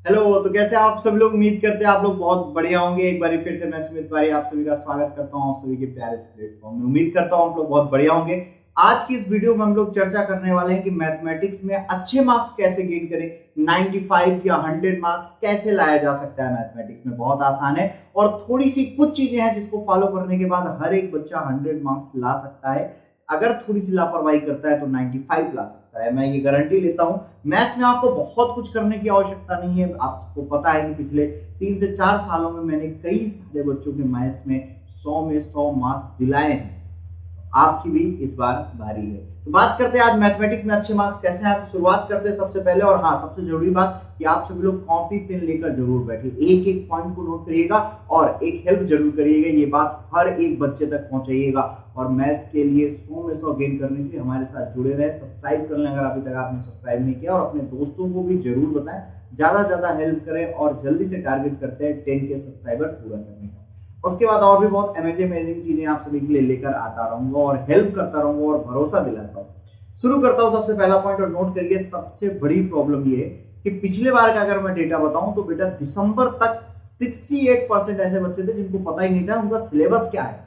Hello. तो कैसे आप सब लोग? उम्मीद करते हैं आप लोग बहुत बढ़िया होंगे। एक बार फिर से मैं सुमित तिवारी आप सभी का स्वागत करता हूं आप सभी के प्यारे से प्लेटफॉर्म में। उम्मीद करता हूं आप लोग बहुत बढ़िया होंगे। आज की इस वीडियो में हम लोग चर्चा करने वाले हैं कि मैथमेटिक्स में अच्छे मार्क्स कैसे गेन करें। 95 या 100 मार्क्स कैसे लाया जा सकता है मैथमेटिक्स में। बहुत आसान है और थोड़ी सी कुछ चीजें हैं जिसको फॉलो करने के बाद हर एक बच्चा 100 मार्क्स ला सकता है। अगर थोड़ी सी लापरवाही करता है तो 95 ला सकता है, मैं ये गारंटी लेता हूं। मैथ्स में आपको बहुत कुछ करने की आवश्यकता नहीं है। आपको पता है कि पिछले 3 से 4 सालों में मैंने कई सारे बच्चों के मैथ्स में 100 में 100 मार्क्स दिलाए हैं। आपकी भी इस बार बारी है। तो बात करते हैं आज मैथमेटिक्स में अच्छे मार्क्स कैसे हैं। तो शुरुआत करते हैं सबसे पहले, और हाँ सबसे जरूरी बात कि आप सभी लोग कॉपी पेन लेकर जरूर बैठिए, एक एक पॉइंट को नोट करिएगा और एक हेल्प जरूर करिएगा। ये बात हर एक बच्चे तक पहुंचाइएगा। और मैथ्स के लिए 100 में 100 गेन करने के लिए हमारे साथ जुड़े रहे, सब्सक्राइब कर लें अगर अभी तक आपने सब्सक्राइब नहीं किया, और अपने दोस्तों को भी जरूर बताएं, ज्यादा से ज्यादा हेल्प करें और जल्दी से टारगेट करते हैं 10 के सब्सक्राइबर पूरा करने का। उसके बाद और भी बहुत अमेजिंग चीजें आप सभी के लिए लेकर आता रहूंगा और हेल्प करता रहूंगा और भरोसा दिलाता हूँ। शुरू करता हूँ सबसे पहला पॉइंट, और नोट करिए सबसे बड़ी प्रॉब्लम ये कि पिछले बार का अगर मैं डेटा बताऊं तो बेटा दिसंबर तक 68% ऐसे बच्चे थे जिनको पता ही नहीं था उनका सिलेबस क्या है।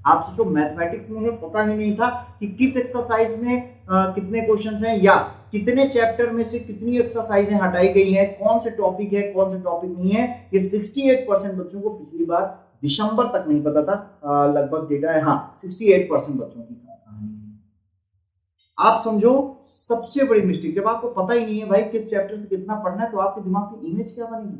आप सोचो, मैथमेटिक्स में उन्हें पता ही नहीं था कि किस एक्सरसाइज में कितने क्वेश्चंस हैं या कितने चैप्टर में से कितनी एक्सरसाइजें हटाई गई हैं, कौन से टॉपिक है कौन से टॉपिक नहीं है। ये 68% बच्चों को पिछली बार दिसंबर तक नहीं पता था। लगभग डेटा है, हाँ 68% बच्चों की कहानी है। आप समझो सबसे बड़ी मिस्टेक, जब आपको पता ही नहीं है भाई किस चैप्टर से कितना पढ़ना है, तो आपके दिमाग की इमेज क्या बनेगी।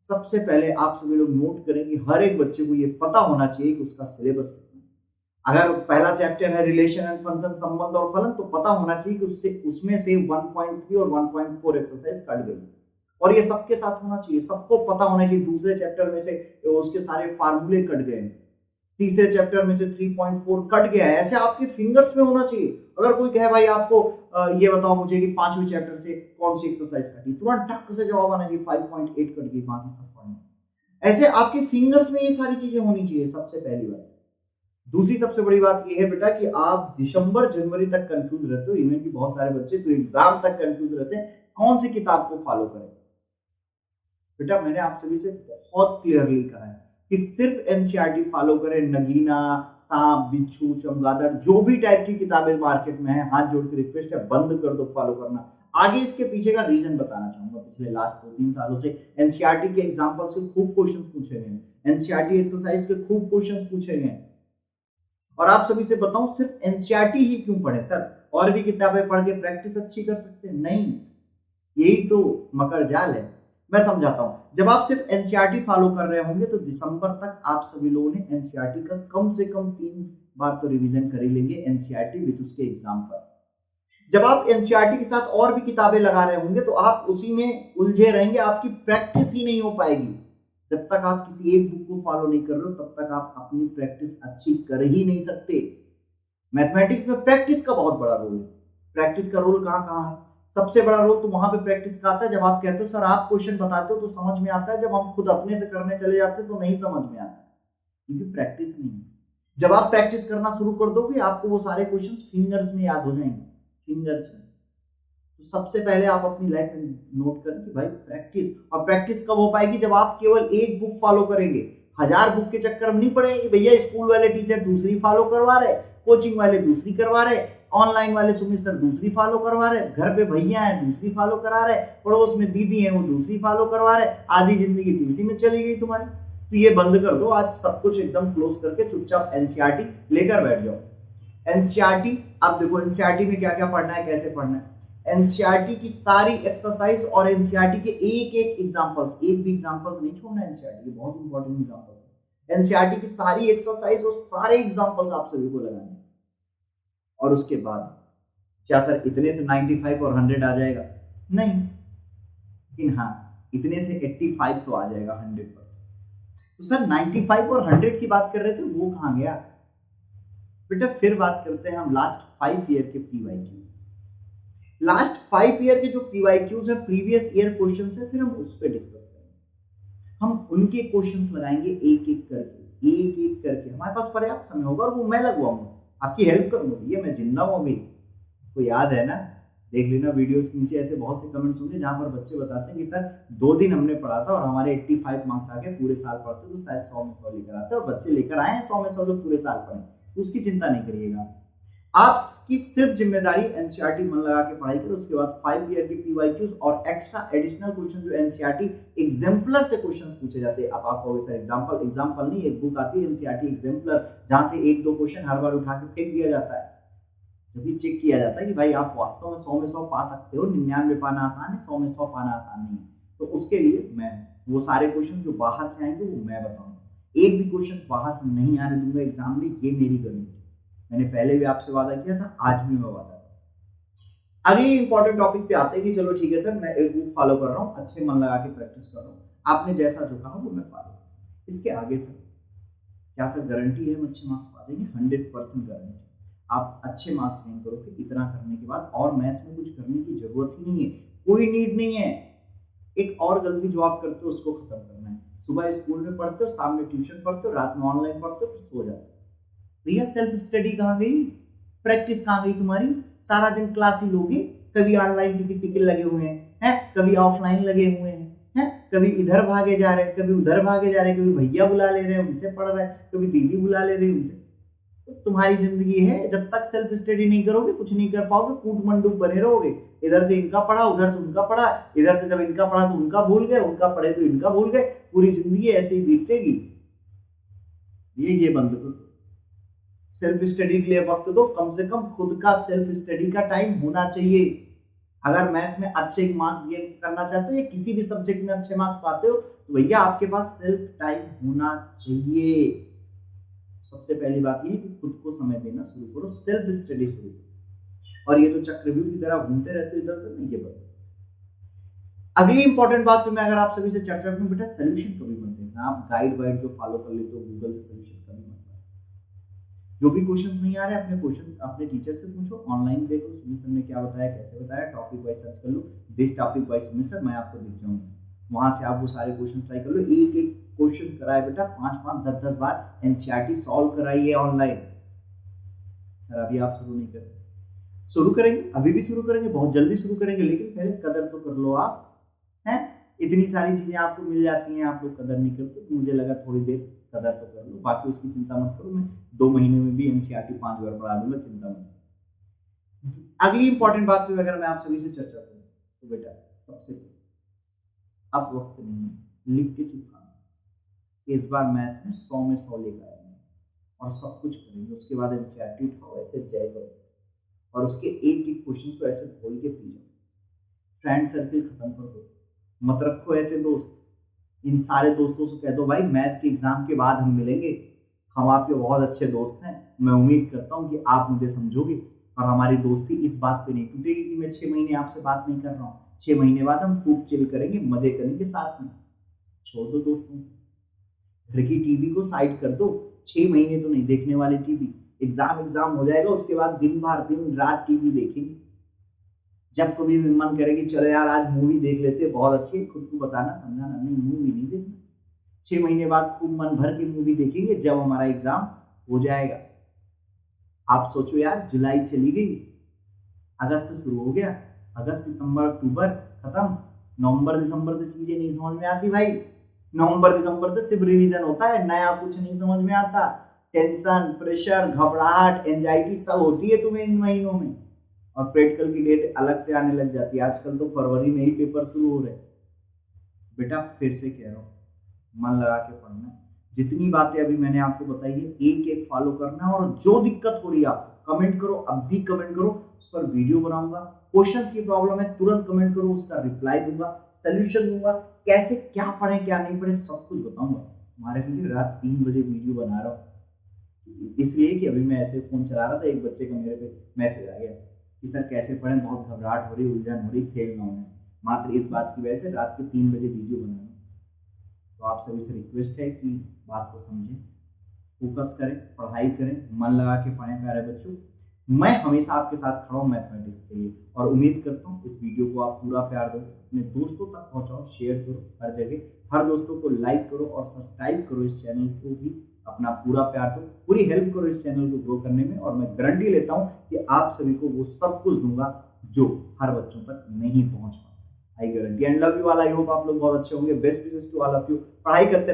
सबसे पहले आप सभी लोग नोट करें कि हर एक बच्चे को ये पता होना चाहिए कि उसका सिलेबस कितना है। अगर पहला चैप्टर है रिलेशन एंड फंक्शन, संबंध और फलन, तो पता होना चाहिए कि उसमें से 1.3 और 1.4 एक्सरसाइज कट गई, और ये सबके साथ होना चाहिए। सबको पता होना चाहिए दूसरे चैप्टर में से उसके सारे फार्मूले कट गए, तीसरे चैप्टर में से 3.4 कट गया है, ऐसे आपके फिंगर्स में होना चाहिए। अगर कोई कहे भाई आपको ये बताओ मुझे कि 5वें चैप्टर से कौन सी एक्सरसाइज कटी, तुरंत टक से जवाब आना चाहिए 5.8 कट गई, बाकी सब पढ़ना। ऐसे आपके फिंगर्स में ये सारी चीजें होनी चाहिए, सबसे पहली बात। दूसरी सबसे बड़ी बात यह है बेटा कि आप दिसंबर जनवरी तक कंफ्यूज रहते हो, इवन की बहुत सारे बच्चे तो एग्जाम तक कंफ्यूज रहते हैं कौन सी किताब को फॉलो करें। बेटा मैंने आप सभी से बहुत क्लियरली कहा है कि सिर्फ एनसीईआरटी फॉलो करें। नगीना, सांप, बिच्छू, चमगादड़, जो भी टाइप की किताबें मार्केट में है, हाथ जोड़ के रिक्वेस्ट है बंद कर दो फॉलो करना। आगे इसके पीछे का रीजन बताना चाहूंगा। पिछले लास्ट 2-3 सालों से एनसीईआरटी के एग्जाम्पल से खूब क्वेश्चन पूछे गए, एनसीईआरटी एक्सरसाइज के खूब क्वेश्चन पूछे गए। और आप सभी से बताऊं सिर्फ एनसीईआरटी ही क्यों पढ़े सर, और भी किताबें पढ़ के प्रैक्टिस अच्छी कर सकते हैं? नहीं, यही तो मकर जाल है। मैं समझाता हूं। जब आप सिर्फ एनसीईआरटी फॉलो कर रहे होंगे तो दिसंबर तक आप सभी लोगों ने एनसीईआरटी का कम से कम 3 बार तो रिवीजन कर ही लेंगे, एनसीईआरटी विद उसके एग्जाम पर। जब आप एनसीईआरटी के साथ और भी किताबें लगा रहे होंगे तो आप उसी में उलझे रहेंगे, आपकी प्रैक्टिस ही नहीं हो पाएगी। जब तक आप किसी एक बुक को फॉलो नहीं कर रहे हो तब तक आप अपनी प्रैक्टिस अच्छी कर ही नहीं सकते। मैथमेटिक्स में प्रैक्टिस का बहुत बड़ा रोल है। प्रैक्टिस का रोल कहां कहां है? सबसे बड़ा रोल तो वहां पे प्रैक्टिस का आता है जब आप कहते हो सर आप क्वेश्चन बताते हो तो समझ में आता है, जब हम खुद अपने से करने चले जाते हैं तो नहीं समझ में आता, क्योंकि प्रैक्टिस नहीं है। जब आप प्रैक्टिस करना शुरू कर दोगे आपको वो सारे क्वेश्चन फिंगर्स में याद हो जाएंगे, फिंगर्स में। तो सबसे पहले आप अपनी लाइफ में नोट करें कि भाई प्रैक्टिस, और प्रैक्टिस कब हो पाएगी? जब आप केवल एक बुक फॉलो करेंगे। 1000 बुक के चक्कर में नहीं पड़ेंगे भैया स्कूल वाले टीचर दूसरी फॉलो करवा रहे, कोचिंग वाले दूसरी करवा रहे, ऑनलाइन वाले सुमित सर दूसरी फॉलो करवा रहे, घर पे भैया हैं दूसरी फॉलो करा रहे, पड़ोस में दीदी हैं वो दूसरी फॉलो करवा रहे, आधी जिंदगी दूसरी में चली गई तुम्हारी। तो ये बंद कर दो, आज सब कुछ एकदम क्लोज करके चुपचाप एनसीईआरटी लेकर बैठ जाओ। एनसीईआरटी, अब देखो एनसीईआरटी में क्या क्या पढ़ना है, कैसे पढ़ना है। एनसीईआरटी की सारी एक्सरसाइज और एनसीईआरटी के एक एक एग्जांपल्स, एक भी एग्जांपल्स नहीं छोड़ना एनसीईआरटी के, बहुत इंपॉर्टेंट एग्जांपल्स है। एनसीईआरटी की सारी एक्सरसाइज और सारे एग्जांपल्स आप सभी को लगाने। और उसके बाद क्या सर इतने से 95 और 100 आ जाएगा? नहीं, लेकिन हाँ इतने से 85 तो आ जाएगा 100%। तो सर 95 और 100 की बात कर रहे थे, वो कहां गया बेटा? फिर बात करते हैं हम लास्ट 5 ईयर के पीवाईक्यू। लास्ट 5 ईयर के जो पीवाईक्यूज है, प्रीवियस ईयर क्वेश्चन है, फिर हम उस पर डिस्कस करेंगे। हम उनके क्वेश्चंस लगाएंगे एक एक करके, एक एक करके। हमारे पास पर्याप्त समय होगा और वो मैं लगवाऊंगा, आपकी हेल्प करूंगा। ये मैं जिंदा हूं अभी, को याद है ना? देख लेना वीडियोस के नीचे ऐसे बहुत से कमेंट्स होंगे जहां पर बच्चे बताते हैं कि सर 2 दिन हमने पढ़ा था और हमारे 85 मार्क्स आ गए, पूरे साल पढ़ते तो शायद 100 में 100 लेकर आते, और बच्चे लेकर आए हैं 100 में 100 जो पूरे साल पढ़े, तो उसकी चिंता नहीं करिएगा। आपकी सिर्फ जिम्मेदारी एनसीईआरटी मन लगा के पढ़ाई करो, उसके बाद 5 ईयर की पीवाईक्यूज और एक्स्ट्रा एडिशनल क्वेश्चन जो एनसीईआरटी एग्जाम्पलर से क्वेश्चन पूछे जाते हैं। अब आप कहोगे सर एग्जाम्पल नहीं, एक बुक आती है एनसीईआरटी एग्जाम्पलर जहां से 1-2 क्वेश्चन हर बार उठा के फेंक दिया जाता है, जब चेक किया जाता है कि भाई आप वास्तव में 100 में 100 पा सकते हो। 99 पाना आसान है, 100 में 100 पाना आसान नहीं है। तो उसके लिए मैं वो सारे क्वेश्चन जो बाहर से आएंगे वो मैं बताऊंगा, एक भी क्वेश्चन बाहर से नहीं आने दूंगा एग्जाम में, ये मेरी गारंटी। मैंने पहले भी आपसे वादा किया था, आज भी मैं वादा कर। अगले इंपॉर्टेंट टॉपिक पे आते हैं कि चलो ठीक है सर, मैं एक बुक फॉलो कर रहा हूँ, अच्छे मन लगा के प्रैक्टिस कर रहा हूँ, आपने जैसा जो कहा वो मैं फॉलो। इसके आगे सर क्या सर गारंटी है हम अच्छे मार्क्स पा देंगे? 100% गारंटी। आप अच्छे मार्क्स नहीं करोगे इतना करने के बाद, और मैथ्स में कुछ करने की जरूरत ही नहीं है, कोई नीड नहीं है। एक और गलती जो आप करते हो उसको खत्म करना है। सुबह स्कूल में पढ़ते हो, शाम में ट्यूशन पढ़ते हो, रात में ऑनलाइन पढ़ते हो, फिर सो जाते हो। भैया सेल्फ स्टडी कहाँ गई? प्रैक्टिस कहाँ गई तुम्हारी? सारा दिन क्लास ही लोगे, कभी ऑनलाइन टिकट लगे हुए हैं, कभी ऑफलाइन लगे हुए हैं, कभी इधर भागे जा रहे हैं, कभी उधर भागे जा रहे हैं, कभी भैया बुला ले रहे हैं उनसे पढ़ रहे हैं, कभी दीदी बुला ले रही है उनसे। तो तुम्हारी जिंदगी है, जब तक सेल्फ स्टडी नहीं करोगे कुछ नहीं कर पाओगे, कूट मंडूक बने रहोगे। इधर से इनका पढ़ा, उधर से उनका पढ़ा, इधर से जब इनका पढ़ा तो उनका भूल गए, उनका पढ़े तो इनका भूल गए, पूरी जिंदगी ऐसे ही बीतेगी। ये बंद करो, सेल्फ स्टडी के लिए वक्त दो, कम से कम खुद का सेल्फ स्टडी का टाइम होना चाहिए। अगर मैथ्स में अच्छे मार्क्स गेन करना चाहते हो या किसी भी सब्जेक्ट में अच्छे मार्क्स पाते हो तो भैया आपके पास सेल्फ टाइम होना चाहिए। सबसे पहली बात ये कि खुद को समय देना शुरू करो, सेल्फ स्टडी शुरू करो, और ये तो चक्रव्यूह की तरह घूमते रहते हो इधर उधर नहीं, ये बता। अगली इंपॉर्टेंट बात तो मैं अगर आप सभी से चर्चा करूं, बेटा सोल्यूशन कभी मत देना। आप गाइड वाइड जो फॉलो कर लेते हो गूगल से, सोल्यूशन कभी मत देना। जो भी क्वेश्चंस नहीं आ रहे अपने क्वेश्चन अपने टीचर से पूछो, ऑनलाइन देखो सोल्यूशन में क्या बताया, कैसे बताया, टॉपिक वाइज सर्च कर लो, दिस टॉपिक वाइज सोल्यूशन मैं आपको दिख जाऊंगा, वहां से आप वो सारे क्वेश्चन ट्राई कर लो। एक एक क्वेश्चन कराए बेटा 5-5 10-10 बार एनसीईआरटी सॉल्व कराइए ऑनलाइन। सर अभी आप शुरू नहीं करें, शुरू करेंगे, अभी भी शुरू करेंगे, बहुत जल्दी शुरू करेंगे, लेकिन पहले कदर तो कर लो आप, हैं? इतनी सारी चीजें आपको मिल जाती हैं, आप लोग कदर नहीं करते। तो मुझे लगा थोड़ी देर कदर तो कर लो, बाकी उसकी चिंता मत करो, मैं 2 महीने में भी एनसीईआरटी 5 बार पढ़ा दूंगा, चिंता मत। अगली इंपॉर्टेंट बात पे अगर मैं आप सभी से चर्चा करूं तो बेटा सबसे अब वक्त नहीं है, लिख के चिपकाना। इस बार मैथ्स में 100 में 100 लेकर आएंगे और सब कुछ करेंगे। उसके बाद एनसीईआरटी उठाओ, ऐसे जय करो, और उसके एक एक क्वेश्चन को ऐसे खोल के पी जाओ। फ्रेंड सर्किल खत्म कर दो, मत रखो ऐसे दोस्त। इन सारे दोस्तों से कह दो भाई मैथ्स के एग्जाम के बाद हम मिलेंगे, हम आपके बहुत अच्छे दोस्त हैं, मैं उम्मीद करता हूँ कि आप मुझे समझोगे और हमारी दोस्ती इस बात पे नहीं टूटेगी कि मैं 6 महीने आपसे बात नहीं कर रहा हूँ। 6 महीने बाद हम खूब चिल करेंगे, मजे करेंगे साथ में। छोड़ दो दोस्तों, घर की टीवी को साइड कर दो, 6 महीने तो नहीं देखने वाले टीवी। एग्जाम हो जाएगा, उसके बाद दिन भर दिन रात टीवी देखेंगे। जब कभी भी मन करेगी चलो यार आज मूवी देख लेते, बहुत अच्छी, खुद को बताना समझाना, नहीं मूवी नहीं देखना। 6 महीने बाद खूब मन भर की मूवी देखेंगे जब हमारा एग्जाम हो जाएगा। आप सोचो यार, जुलाई चली गई, अगस्त शुरू हो गया, अगस्त सितंबर अक्टूबर खत्म, नवंबर दिसंबर से चीजें नहीं समझ में आती भाई। नवंबर दिसंबर से सिर्फ रिवीजन होता है, नया कुछ नहीं समझ में आता। टेंशन, प्रेशर, घबराहट, एंजाइटी सब होती है तुम्हें इन महीनों में, और प्रैक्टिकल की डेट अलग से आने लग जाती है। आजकल तो फरवरी में ही पेपर शुरू हो रहे हैं। बेटा फिर से कह रहा हूँ, मन लगा के पढ़ना, जितनी बातें अभी मैंने आपको बताई है एक एक फॉलो करना है, और जो दिक्कत हो रही है आपको कमेंट करो, अब भी कमेंट करो, उस पर वीडियो बनाऊंगा। क्वेश्चंस की प्रॉब्लम है तुरंत कमेंट करो, उसका रिप्लाई दूंगा, सोल्यूशन दूंगा, कैसे क्या पढ़े क्या नहीं पढ़े सब कुछ बताऊंगा। हमारे लिए रात 3 बजे वीडियो बना रहा हूँ, इसलिए कि अभी मैं ऐसे फोन चला रहा था, एक बच्चे का मेरे पे मैसेज आ गया कि सर कैसे पढ़ें, बहुत घबराहट हो रही, उलझन हो रही, खेल ना होने, मात्र इस बात की वजह से रात के 3 बजे वीडियो बना रहा हूँ। तो आप सभी से रिक्वेस्ट है कि बात को समझें, फोकस करें, पढ़ाई करें, मन लगा के पढ़ें प्यारे बच्चों। मैं हमेशा आपके साथ खड़ा हूँ मैथमेटिक्स के लिए, और उम्मीद करता हूँ इस वीडियो को आप पूरा प्यार दो, अपने दोस्तों तक पहुँचाओ, शेयर करो हर जगह, हर दोस्तों को लाइक करो और सब्सक्राइब करो, इस चैनल को भी अपना पूरा प्यार दो, पूरी हेल्प करो इस चैनल को ग्रो करने में, और मैं गारंटी लेता हूँ कि आप सभी को वो सब कुछ दूंगा जो हर बच्चों तक नहीं पहुंच पाता। I guarantee and love you all. I hope आप लोग बहुत अच्छे होंगे। Best wishes to all of you. पढ़ाई करते